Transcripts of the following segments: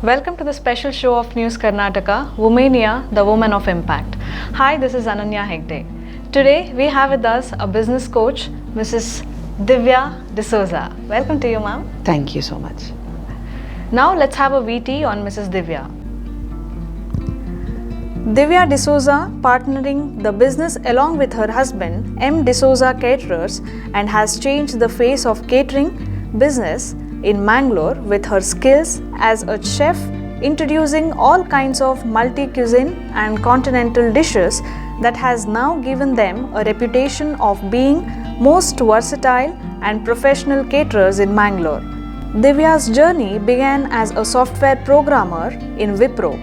Welcome to the special show of News Karnataka, Womenia, the Woman of Impact. Hi, this is Ananya Hegde. Today we have with us a business coach, Mrs. Divya D'Souza. Welcome to you, ma'am. Thank you so much. Now let's have a VT on Mrs. Divya. Divya D'Souza partnering the business along with her husband M. D'Souza Caterers and has changed the face of catering business in Mangalore with her skills as a chef, introducing all kinds of multi-cuisine and continental dishes that has now given them a reputation of being most versatile and professional caterers in Mangalore. Divya's journey began as a software programmer in Wipro,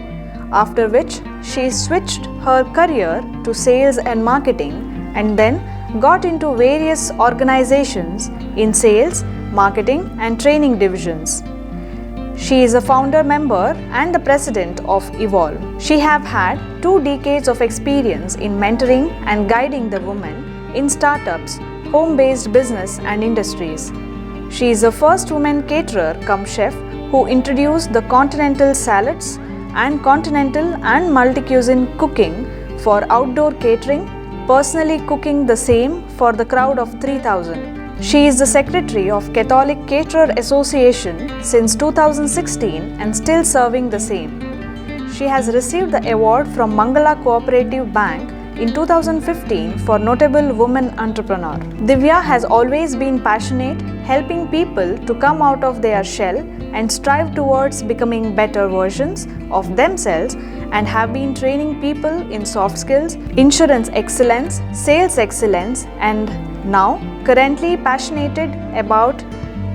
after which she switched her career to sales and marketing and then got into various organizations in sales, marketing and training divisions. She is a founder member and the president of Evolve. She have had 2 decades of experience in mentoring and guiding the women in startups, home-based business and industries. She is the first woman caterer cum chef who introduced the continental salads and continental and multi-cuisine cooking for outdoor catering, personally cooking the same for the crowd of 3,000. She is the secretary of Catholic Caterer Association since 2016 and still serving the same. She has received the award from Mangala Cooperative Bank in 2015 for Notable Woman Entrepreneur. Divya has always been passionate, helping people to come out of their shell and strive towards becoming better versions of themselves and have been training people in soft skills, insurance excellence, sales excellence and now currently passionate about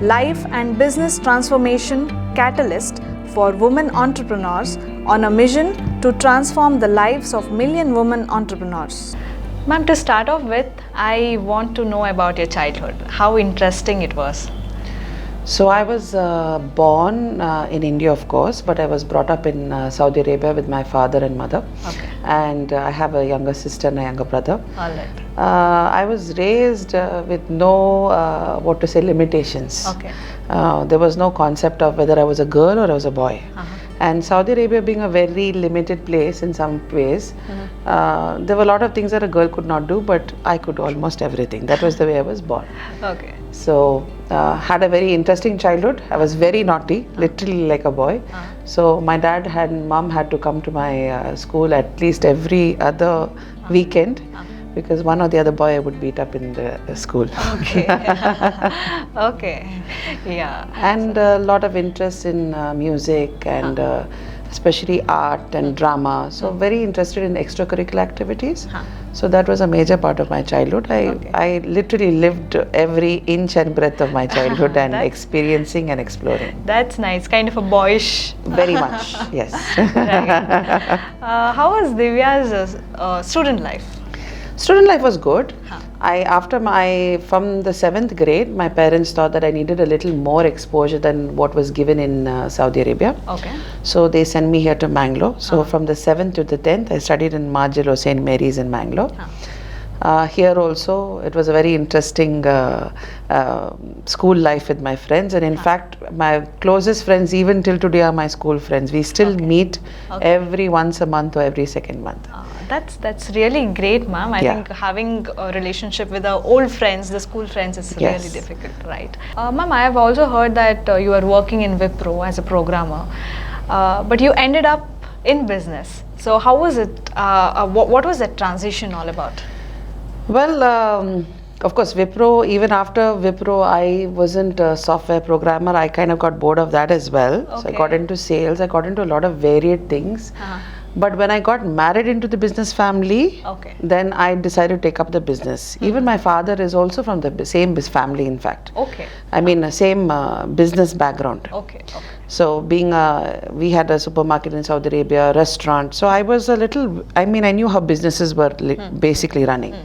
life and business transformation catalyst for women entrepreneurs on a mission to transform the lives of million women entrepreneurs. Ma'am, to start off with, I want to know about your childhood, how interesting it was. So I was born in India, of course, but I was brought up in Saudi Arabia with my father and mother. Okay. And I have a younger sister and a younger brother. All right. I was raised with no, limitations. Okay. There was no concept of whether I was a girl or I was a boy. And Saudi Arabia being a very limited place in some ways, there were a lot of things that a girl could not do, but I could almost everything. That was the way I was born. Okay. So, had a very interesting childhood. I was very naughty, literally like a boy. So, my dad and mom had to come to my school at least every other weekend because one or the other boy I would beat up in the school. Okay. Okay. Yeah. And a lot of interest in music and especially art and drama. So very interested in extracurricular activities. So that was a major part of my childhood. I literally lived every inch and breadth of my childhood and experiencing and exploring. That's nice, kind of a boyish. Very much, yes. Right. How was Divya's student life? Student life was good. From the 7th grade, my parents thought that I needed a little more exposure than what was given in Saudi Arabia. Okay. So they sent me here to Mangalore. So from the 7th to the 10th, I studied in Marjalo St. Mary's in Mangalore. Here also, it was a very interesting school life with my friends. And in fact, my closest friends, even till today, are my school friends. We still meet every once a month or every second month. That's really great, ma'am. I think having a relationship with our old friends, the school friends, is really difficult, right? Ma'am, I have also heard that you are working in Wipro as a programmer, but you ended up in business. So how was it? What was that transition all about? Well, of course, Wipro, even after Wipro, I wasn't a software programmer. I kind of got bored of that as well. So I got into sales. I got into a lot of varied things. But when I got married into the business family, then I decided to take up the business. Even my father is also from the same family, in fact. I mean, same business background. So we had a supermarket in Saudi Arabia, a restaurant. So I was I knew how businesses were basically running.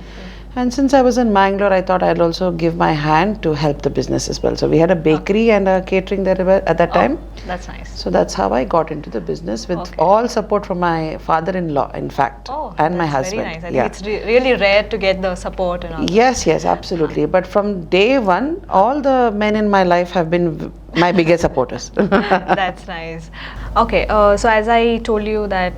And since I was in Mangalore, I thought I'll also give my hand to help the business as well. So we had a bakery and a catering there at that time. That's nice. So that's how I got into the business with all support from my father-in-law, in fact, and my husband. Very nice. I think it's really rare to get the support and all. Yes, absolutely. But from day one, all the men in my life have been my biggest supporters. That's nice. Okay, so as I told you that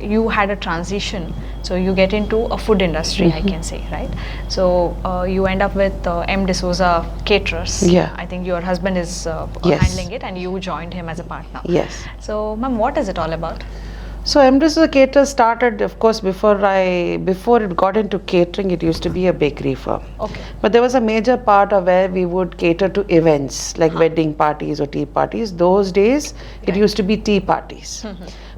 you had a transition, so you get into a food industry, I can say, right? So you end up with M. D'Souza Caterers. Yeah. I think your husband is Yes. handling it, and you joined him as a partner. Yes. So, ma'am, what is it all about? So M. D'Souza Caterers started, of course, before it got into catering, it used to be a bakery firm. Okay. But there was a major part of where we would cater to events like wedding parties or tea parties. Those days, it used to be tea parties.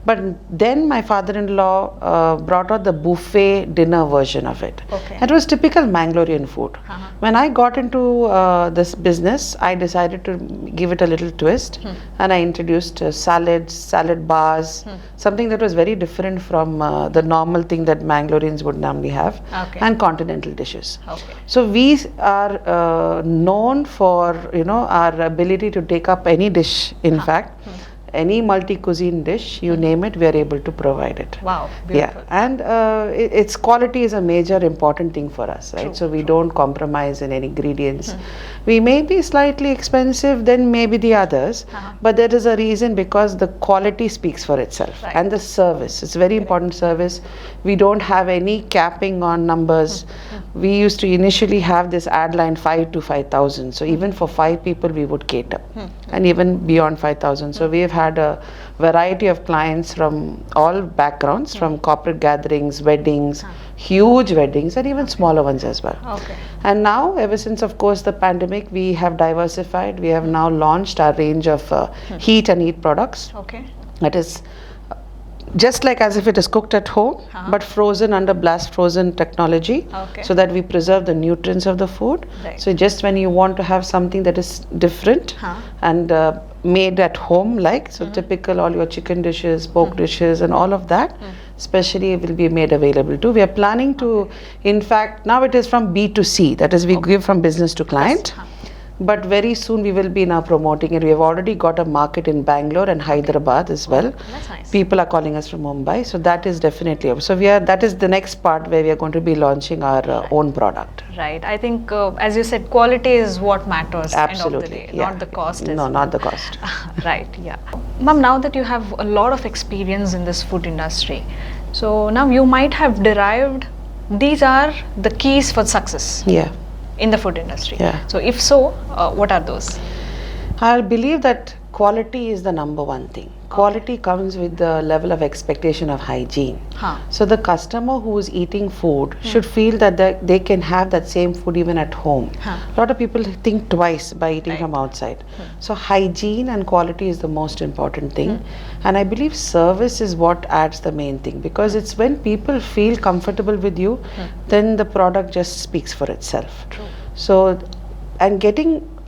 But then my father-in-law brought out the buffet dinner version of it. Okay. It was typical Mangalorean food. When I got into this business, I decided to give it a little twist, and I introduced salads, salad bars, something that was very different from the normal thing that Mangaloreans would normally have, Okay. and continental dishes. Okay. So we are known for our ability to take up any dish. In fact, any multi-cuisine dish, you name it, we are able to provide it. Wow, beautiful. Yeah, and its quality is a major important thing for us, right? True, So we don't compromise in any ingredients. We may be slightly expensive than maybe the others, but there is a reason, because the quality speaks for itself. Right. And the service, it's very important service. We don't have any capping on numbers. We used to initially have this ad line 5 to 5,000. So even for 5 people we would cater, and even beyond 5,000. So we have had a variety of clients from all backgrounds, from corporate gatherings, weddings, huge weddings, and even smaller ones as well. Okay. And now, ever since, of course, the pandemic, we have diversified. We have now launched our range of heat and eat products. Okay. That is just like as if it is cooked at home, but frozen under blast frozen technology, Okay. so that we preserve the nutrients of the food. Right. So just when you want to have something that is different and made at home, like, so typical, all your chicken dishes, pork dishes, and all of that, especially, will be made available too. We are planning to, in fact, now it is from B to C, that is, we give from business to client. But very soon we will be now promoting it. We have already got a market in Bangalore and Hyderabad as well. That's nice. People are calling us from Mumbai, so that is definitely up. So that is the next part where we are going to be launching our own product. Right. I think, as you said, quality is what matters. Absolutely, End of the day, yeah. not the cost. No, not the cost. Right. Yeah. Ma'am, now that you have a lot of experience in this food industry, so now you might have derived these are the keys for success Yeah. in the food industry. Yeah. So if so, what are those? I believe that quality is the number one thing. Quality comes with the level of expectation of hygiene. So the customer who is eating food should feel that they can have that same food even at home. A lot of people think twice by eating from outside. So hygiene and quality is the most important thing. And I believe service is what adds the main thing, because it's when people feel comfortable with you, then the product just speaks for itself. True. So, and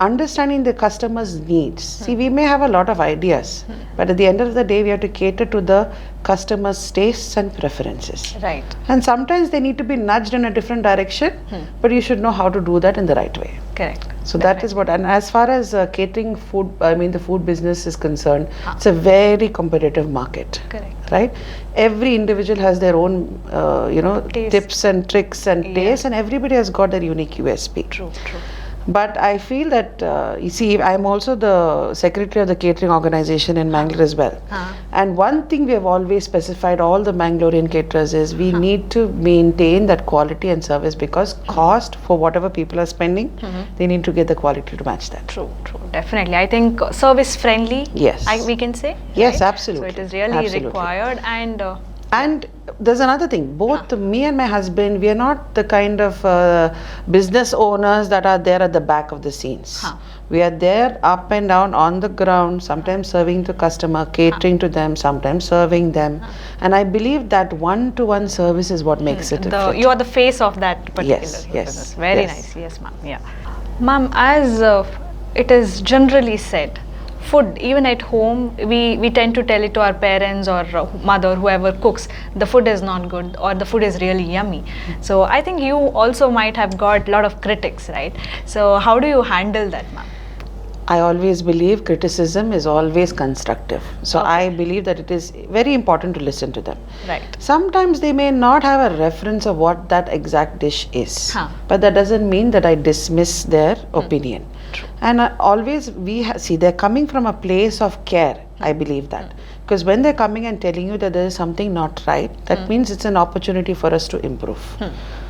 understanding the customer's needs. See, we may have a lot of ideas, but at the end of the day, we have to cater to the customer's tastes and preferences. Right. And sometimes they need to be nudged in a different direction, but you should know how to do that in the right way. Correct. So that is what, and as far as catering food, the food business is concerned, it's a very competitive market. Correct. Right? Every individual has their own, Taste. tips and tricks and tastes, and everybody has got their unique USP. True. True. But I feel that, you see, I'm also the secretary of the catering organization in Mangalore as well. And one thing we have always specified, all the Mangalorean caterers, is we need to maintain that quality and service, because cost for whatever people are spending, they need to get the quality to match that. True. True. Definitely. I think service friendly. Yes. We can say. Yes, right? absolutely. So it is really Absolutely. required, and. And there's another thing, both me and my husband, we are not the kind of business owners that are there at the back of the scenes. We are there up and down on the ground, sometimes serving the customer, catering to them, sometimes serving them. And I believe that one-to-one service is what makes it different. You are the face of that particular Yes, business. yes, Very yes. nice. Yes, ma'am. Yeah. Ma'am, as it is generally said, food, even at home, we tend to tell it to our parents or mother, whoever cooks, the food is not good or the food is really yummy. So I think you also might have got a lot of critics, right? So how do you handle that, ma'am? I always believe criticism is always constructive. So I believe that it is very important to listen to them. Right. Sometimes they may not have a reference of what that exact dish is, but that doesn't mean that I dismiss their opinion. True. And always see, they're coming from a place of care. I believe that. Because when they're coming and telling you that there is something not right, that means it's an opportunity for us to improve.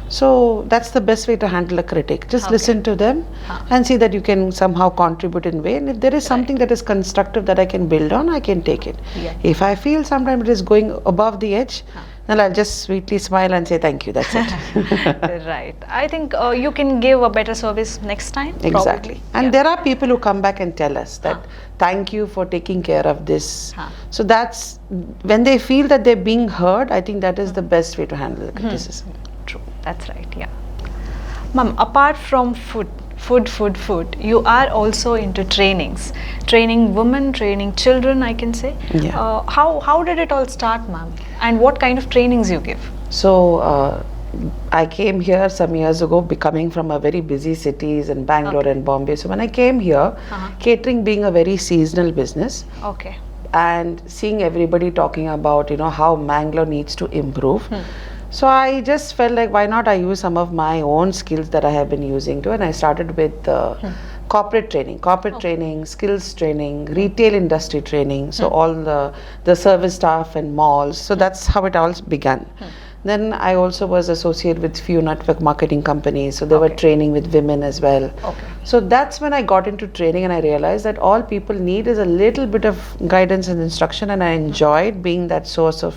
So that's the best way to handle a critic. Just listen to them and see that you can somehow contribute in a way. And if there is something that is constructive that I can build on, I can take it. Yeah. If I feel sometimes it is going above the edge, then I'll just sweetly smile and say thank you. That's it. Right. I think you can give a better service next time. Exactly. Probably. And there are people who come back and tell us that thank you for taking care of this. So that's when they feel that they're being heard, I think that is the best way to handle the criticism. True. That's right. Yeah. Ma'am, apart from food, you are also into trainings, training women, training children, I can say. Yeah. How did it all start, ma'am? And what kind of trainings you give? So I came here some years ago, coming from a very busy cities in Bangalore and Bombay. So when I came here, catering being a very seasonal business, and seeing everybody talking about how Bangalore needs to improve. So I just felt like, why not I use some of my own skills that I have been using too, and I started with corporate training, skills training, retail industry training, so all the service staff and malls. So that's how it all began. Then I also was associated with few network marketing companies, so they were training with women as well. So that's when I got into training, and I realized that all people need is a little bit of guidance and instruction, and I enjoyed being that source of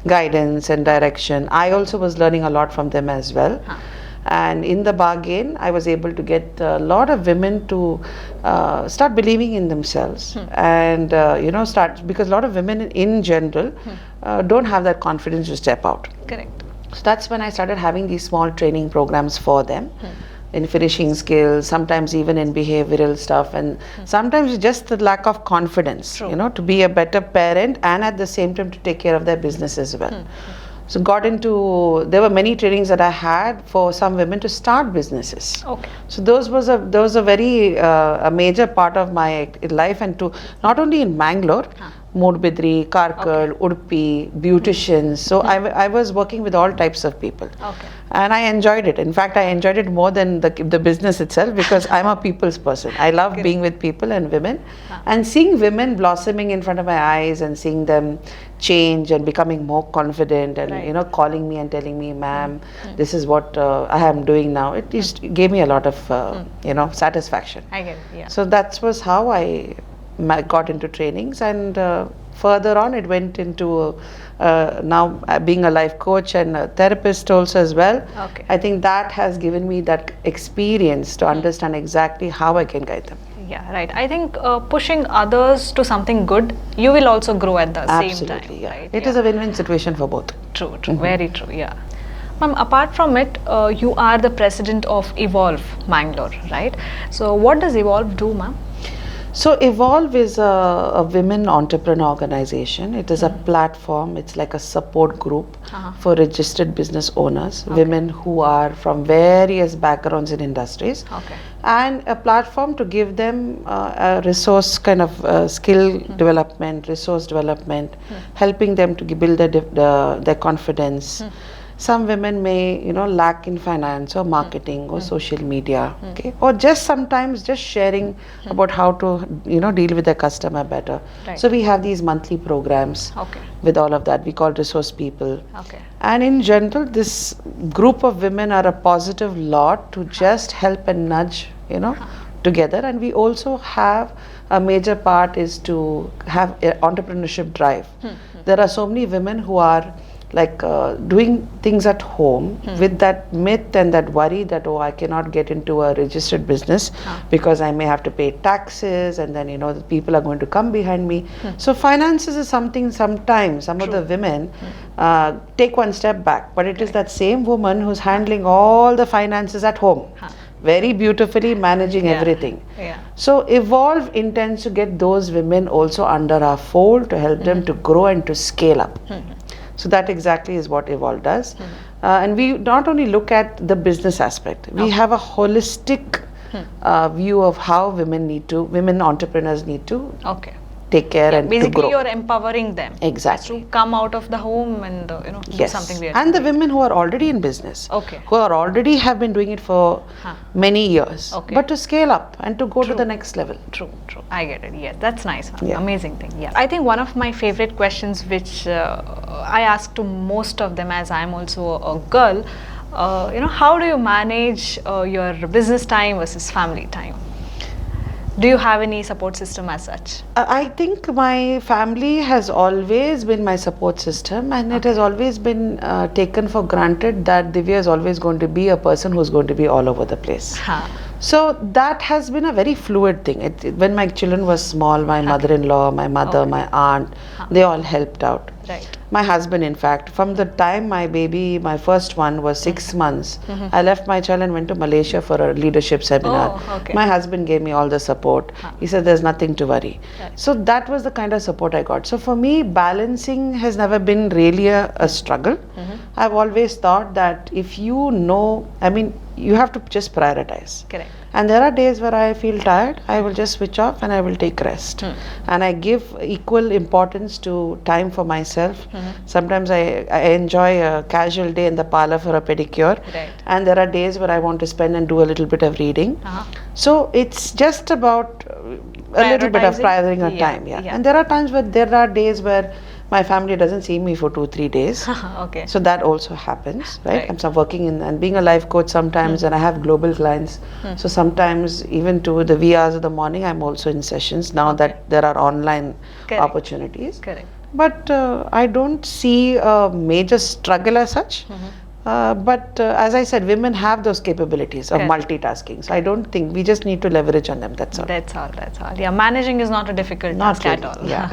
guidance and direction. I also was learning a lot from them as well. And in the bargain, I was able to get a lot of women to start believing in themselves, and start, because a lot of women in general don't have that confidence to step out. Correct. So that's when I started having these small training programs for them in finishing skills, sometimes even in behavioral stuff, and sometimes just the lack of confidence, to be a better parent and at the same time to take care of their business as well. So there were many trainings that I had for some women to start businesses. So those was a very a major part of my life, and to not only in Mangalore, Moodbidri, Karkal, Udupi, beauticians. So I was working with all types of people. And I enjoyed it. In fact, I enjoyed it more than the business itself, because I'm a people's person. I love being with people and women, and seeing women blossoming in front of my eyes, and seeing them change and becoming more confident, and calling me and telling me, ma'am, this is what I am doing now. It just gave me a lot of satisfaction. I get it. Yeah. So that was how I got into trainings, and further on it went into now being a life coach and a therapist also as well. I think that has given me that experience to understand exactly how I can guide them. Yeah, right. I think pushing others to something good, you will also grow at the same time. Yeah. Right? It is a win-win situation for both. True, very true, yeah. Ma'am, apart from it, you are the president of Evolve Mangalore, right? So what does Evolve do, ma'am? So Evolve is a women entrepreneur organization. It is a platform. It's like a support group for registered business owners, women who are from various backgrounds and industries, and a platform to give them a resource kind of skill development, resource development, helping them to build their confidence. Some women may, lack in finance or marketing or social media, or just sometimes just sharing about how to, deal with the customer better. So we have these monthly programs with all of that. We call resource people. And in general, this group of women are a positive lot to just help and nudge, together. And we also have a major part is to have an entrepreneurship drive. There are so many women who are doing things at home with that myth and that worry that, oh, I cannot get into a registered business because I may have to pay taxes, and then the people are going to come behind me. So finances is something sometimes some of the women take one step back, but it is that same woman who's handling all the finances at home, very beautifully managing everything. So Evolve intends to get those women also under our fold to help them to grow and to scale up. So that exactly is what Evolve does. And we not only look at the business aspect, we have a holistic view of how women entrepreneurs need to Okay. take care and to Basically, grow. you're empowering them. Exactly. To come out of the home and do something real. And the women who are already in business, Okay. who are already have been doing it for many years, Okay. but to scale up and to go to the next level. True. I get it. Yeah, that's nice. Yeah. Amazing thing. Yeah. I think one of my favorite questions, which I ask to most of them, as I'm also a girl, how do you manage your business time versus family time? Do you have any support system as such? I think my family has always been my support system, and it has always been taken for granted that Divya is always going to be a person who's going to be all over the place. So that has been a very fluid thing. When my children were small, my mother-in-law, my mother, my aunt, they all helped out. Right. My husband, in fact, from the time my first one was 6 months, I left my child and went to Malaysia for a leadership seminar. Oh, okay. My husband gave me all the support. He said, there's nothing to worry. Right. So that was the kind of support I got. So for me, balancing has never been really a struggle. I've always thought that if you have to just prioritize. Correct. And there are days where I feel tired, I will just switch off and I will take rest. And I give equal importance to time for myself. Sometimes I enjoy a casual day in the parlor for a pedicure. Right. And there are days where I want to spend and do a little bit of reading. So it's just about a little bit of prioritizing your time. Yeah. And there are days where my family doesn't see me for 2-3 days. Okay. So that also happens, right? I'm working and being a life coach sometimes, and I have global clients. So sometimes even to the wee hours of the morning, I'm also in sessions now that there are online opportunities. Correct. But I don't see a major struggle as such. But as I said, women have those capabilities of multitasking. So I don't think we just need to leverage on them. That's all. That's all. Yeah, managing is not a difficult task at all. Yeah.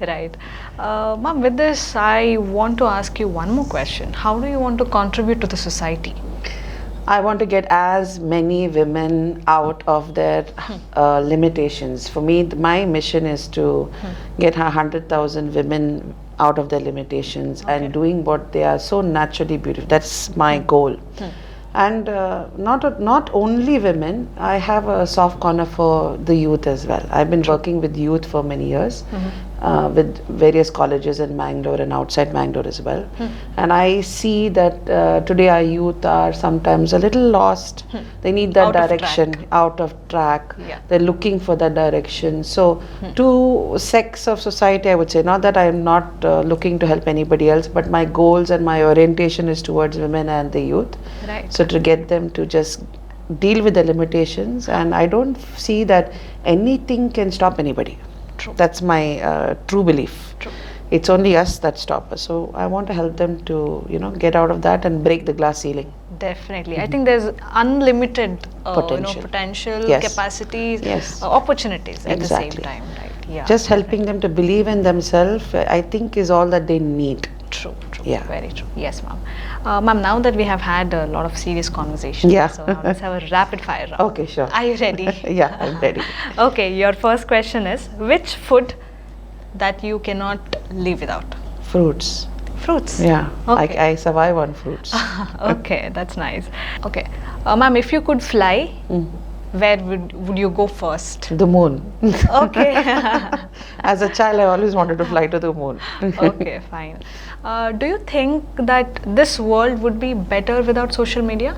Right. Ma'am, with this, I want to ask you one more question. How do you want to contribute to the society? I want to get as many women out of their limitations. For me, my mission is to get 100,000 women out of their limitations and doing what they are so naturally beautiful. That's my goal. And not only women, I have a soft corner for the youth as well. I've been working with youth for many years, with various colleges in Mangalore and outside Mangalore as well. And I see that today our youth are sometimes a little lost. They need that direction, out of track. They're looking for that direction. So two sects of society, I would say, not that I'm not looking to help anybody else, but my goals and my orientation is towards women and the youth. Right. So to get them to just deal with the limitations, and I don't see that anything can stop anybody. True. That's my true belief. True. It's only us that stop us. So I want to help them to, get out of that and break the glass ceiling. Definitely. I think there's unlimited Potential. capacities, opportunities at the same time. Right. Yeah. Just helping them to believe in themselves, I think, is all that they need. True. Yeah. Very true. Yes, ma'am. Ma'am, now that we have had a lot of serious conversations, so now let's have a rapid fire round. Okay, sure. Are you ready? Yeah, I'm ready. Okay, your first question is, which food that you cannot live without? Fruits. Fruits? Yeah, Okay. I survive on fruits. Okay, that's nice. Okay. Ma'am, if you could fly, where would you go first? The moon. Okay. As a child, I always wanted to fly to the moon. Okay, fine. Do you think that this world would be better without social media?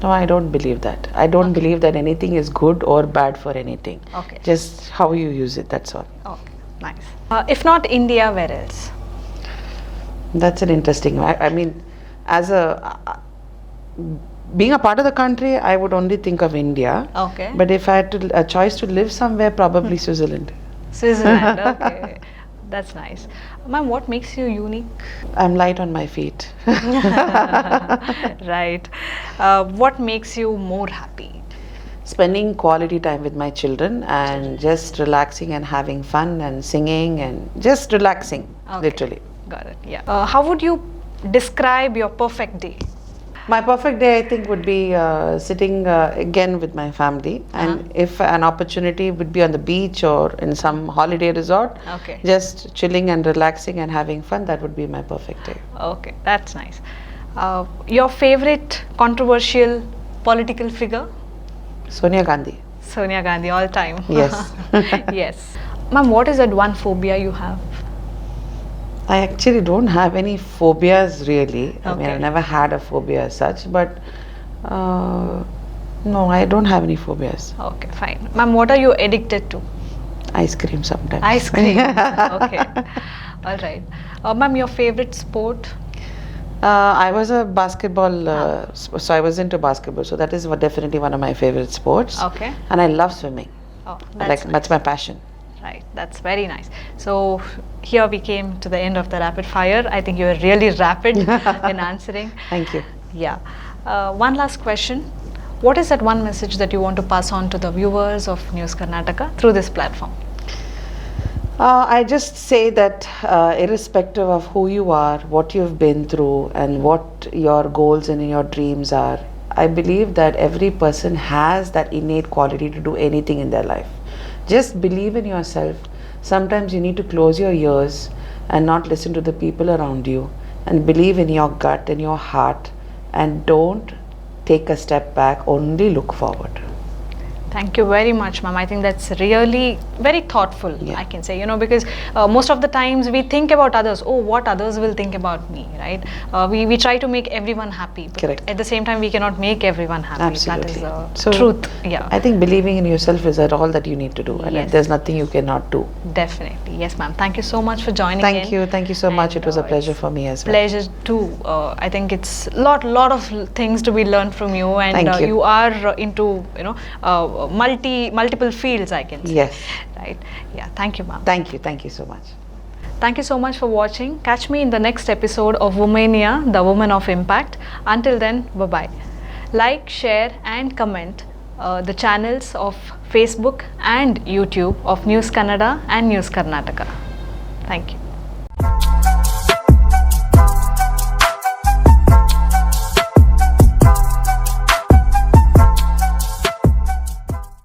No, I don't believe that. I don't believe that anything is good or bad for anything. Okay. Just how you use it, that's all. Okay, nice. If not India, where else? That's an interesting one. I mean, being a part of the country, I would only think of India. Okay. But if I had a choice to live somewhere, probably Switzerland. Switzerland, okay. That's nice. Ma'am, what makes you unique? I'm light on my feet. Right. What makes you more happy? Spending quality time with my children and just relaxing and having fun and singing and just relaxing, literally. Got it, yeah. How would you describe your perfect day? My perfect day, I think, would be sitting again with my family, and if an opportunity would be on the beach or in some holiday resort, just chilling and relaxing and having fun, that would be my perfect day. Okay, that's nice. Your favorite controversial political figure? Sonia Gandhi. Sonia Gandhi, all time. Yes. Yes. Ma'am, what is that one phobia you have? I actually don't have any phobias really. I mean, Okay. I've never had a phobia as such, but no, I don't have any phobias. Okay, fine. Ma'am, what are you addicted to? Ice cream sometimes. Ice cream. Okay. All right. Ma'am, your favorite sport? I was a basketball, so I was into basketball. So that is definitely one of my favorite sports. Okay. And I love swimming. Oh, That's my passion. Right, that's very nice. So here we came to the end of the rapid fire. I think you were really rapid in answering. Thank you. Yeah. One last question. What is that one message that you want to pass on to the viewers of News Karnataka through this platform? I just say that irrespective of who you are, what you've been through, and what your goals and your dreams are, I believe that every person has that innate quality to do anything in their life. Just believe in yourself. Sometimes you need to close your ears and not listen to the people around you, and believe in your gut and your heart, and don't take a step back, only look forward. Thank you very much, ma'am. I think that's really very thoughtful, Yeah. I can say, because most of the times we think about others. Oh, what others will think about me, right? We try to make everyone happy. But Correct. at the same time, we cannot make everyone happy. Absolutely. That is So, truth. Yeah. I think believing in yourself is all that you need to do, and Yes. there's nothing you cannot do. Definitely. Yes, ma'am. Thank you so much for joining Thank in. you. Thank you so much. And, It was a it's pleasure for me as well. Pleasure too. I think it's lot of things to be learned from you, and Thank you. you are into multiple fields, I can say. Yes. Right. Yeah. Thank you, ma'am. Thank you. Thank you so much. Thank you so much for watching. Catch me in the next episode of Womenia, the Woman of Impact. Until then, bye-bye. Like, share and comment the channels of Facebook and YouTube of News Kannada and News Karnataka. Thank you.